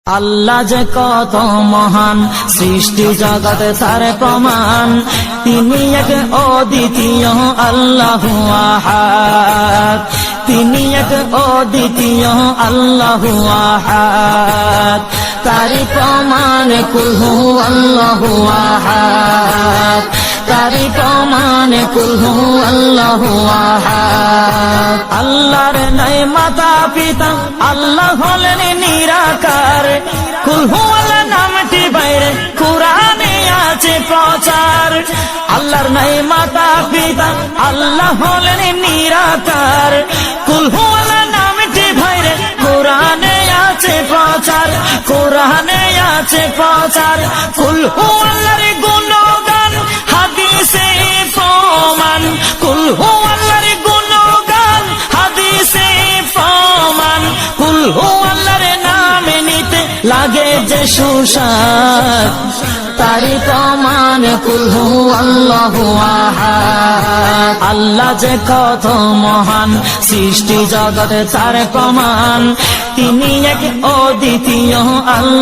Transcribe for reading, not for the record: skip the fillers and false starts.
আল্লাহ যে কত মহান, সৃষ্টি জগতে তার প্রমাণ। তিনি এক অদ্বিতীয় আল্লাহু আহাদ, তিনি এক অদ্বিতীয় আল্লাহু আহাদ। তারি প্রমাণ কুল হু আল্লাহু আহাদ, তারি প্রমাণ কুল হু আল্লাহু আহাদ। আল্লাহর নাই মাতা পিতা, আল্লাহ হলেন নিরাকার। কুল হু আল্লাহ নামটি বাইরে কুরআনে আছে প্রচার। আল্লাহর নাই মাতা পিতা, আল্লাহ হলেন নিরাকার। কুল হু আল্লাহ নামটি বাইরে কুরআনে আছে প্রচার, কুরআনে আছে প্রচার। কুল হু আল্লাহর গুণগান হাদিসে প্রমাণ, কুল হু আল্লাহর গুণগান হাদিসে প্রমাণ। কুল হু আল্লাহর নাম নিতে লাগে যে সুস্বাদ, তারি প্রমাণ কুল হু আল্লাহু আহাদ। আল্লাহ যে কত মহান, সৃষ্টি জগতে তার প্রমাণ। তিনি এক অদ্বিতীয় আল্লাহ।